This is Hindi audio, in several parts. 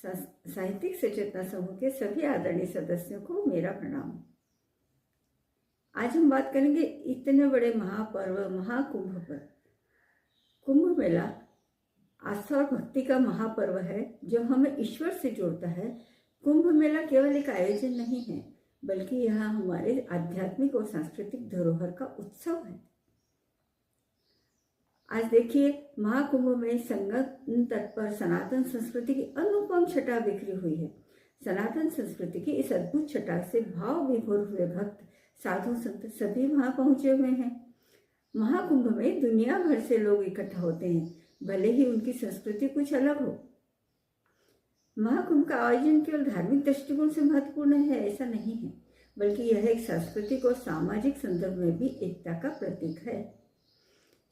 साहित्यिक सचेतना समूह के सभी आदरणीय सदस्यों को मेरा प्रणाम। आज हम बात करेंगे इतने बड़े महापर्व महाकुंभ पर। कुंभ मेला आस्था और भक्ति का महापर्व है जो हमें ईश्वर से जोड़ता है। कुंभ मेला केवल एक आयोजन नहीं है, बल्कि यह हमारे आध्यात्मिक और सांस्कृतिक धरोहर का उत्सव है। आज देखिए, महाकुंभ में संगम तट पर सनातन संस्कृति की अनुपम छटा बिखरी हुई है। सनातन संस्कृति की इस अद्भुत छटा से भाव विभोर हुए भक्त, साधु संत सभी वहां पहुंचे हुए हैं। महाकुंभ में दुनिया भर से लोग इकट्ठा होते हैं, भले ही उनकी संस्कृति कुछ अलग हो। महाकुंभ का आयोजन केवल धार्मिक दृष्टिकोण से महत्वपूर्ण है ऐसा नहीं है, बल्कि यह एक सांस्कृतिक और सामाजिक संदर्भ में भी एकता का प्रतीक है।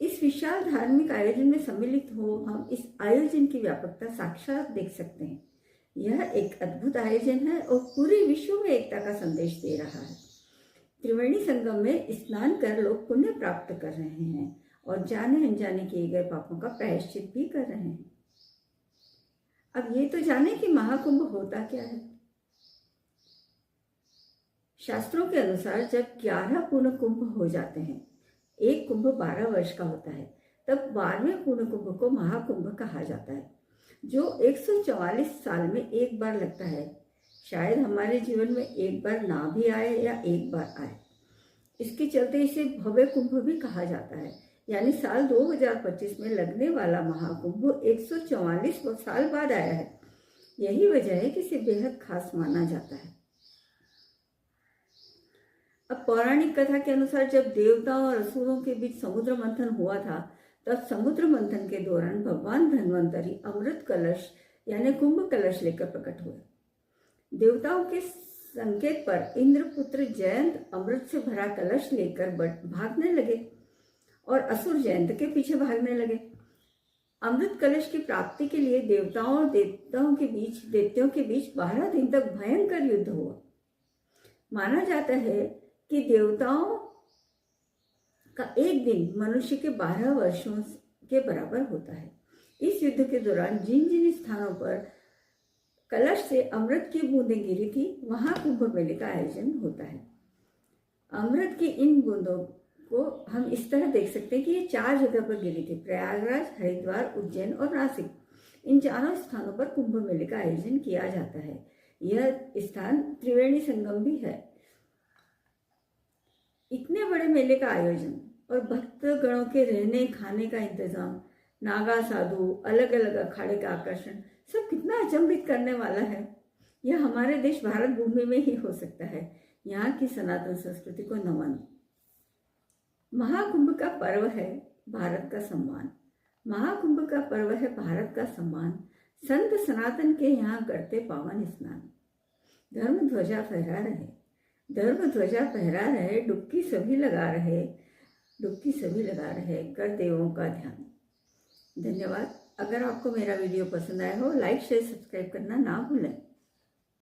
इस विशाल धार्मिक आयोजन में सम्मिलित हो हम इस आयोजन की व्यापकता साक्षात देख सकते हैं। यह एक अद्भुत आयोजन है और पूरे विश्व में एकता का संदेश दे रहा है। त्रिवेणी संगम में स्नान कर लोग पुण्य प्राप्त कर रहे हैं और जाने अनजाने किए गए पापों का प्रायश्चित भी कर रहे हैं। अब ये तो जाने कि महाकुंभ होता क्या है। शास्त्रों के अनुसार जब 11 पूर्ण कुंभ हो जाते हैं, एक कुंभ 12 वर्ष का होता है, तब 12वें पूर्ण कुंभ को महाकुंभ कहा जाता है, जो 144 साल में एक बार लगता है। शायद हमारे जीवन में एक बार ना भी आए या एक बार आए। इसके चलते इसे भव्य कुंभ भी कहा जाता है। यानी साल 2025 में लगने वाला महाकुंभ 144 साल बाद आया है। यही वजह है कि इसे बेहद खास माना जाता है। अब पौराणिक कथा के अनुसार जब देवताओं और असुरों के बीच समुद्र मंथन हुआ था, तब समुद्र मंथन के दौरान भगवान धन्वंतरी अमृत कलश यानी कुंभ कलश लेकर प्रकट हुए। देवताओं के संकेत पर इंद्रपुत्र जयंत अमृत से भरा कलश लेकर भागने लगे और असुर जयंत के पीछे भागने लगे। अमृत कलश की प्राप्ति के लिए देवताओं और दैत्यों के बीच 12 दिन तक भयंकर युद्ध हुआ। माना जाता है कि देवताओं का एक दिन मनुष्य के 12 वर्षों के बराबर होता है। इस युद्ध के दौरान जिन जिन स्थानों पर कलश से अमृत की बूंदें गिरी थी, वहां कुंभ मेले का आयोजन होता है। अमृत की इन बूंदों को हम इस तरह देख सकते हैं कि ये 4 जगह पर गिरी थी: प्रयागराज, हरिद्वार, उज्जैन और नासिक। इन 4 स्थानों पर कुंभ मेले का आयोजन किया जाता है। यह स्थान त्रिवेणी संगम भी है। इतने बड़े मेले का आयोजन और भक्तगणों के रहने खाने का इंतजाम, नागा साधु, अलग अलग अखाड़े का आकर्षण, सब कितना अचंभित करने वाला है। यह हमारे देश भारत भूमि में ही हो सकता है। यहाँ की सनातन संस्कृति को नमन। महाकुंभ का पर्व है भारत का सम्मान। महाकुंभ का पर्व है भारत का सम्मान। संत सनातन के यहाँ करते पावन स्नान। धर्म ध्वजा फहरा रहे, धर्म ध्वजा फहरा रहे, डुबकी सभी लगा रहे, डुबकी सभी लगा रहे, कर देवों का ध्यान। धन्यवाद। अगर आपको मेरा वीडियो पसंद आया हो, लाइक शेयर सब्सक्राइब करना ना भूलें।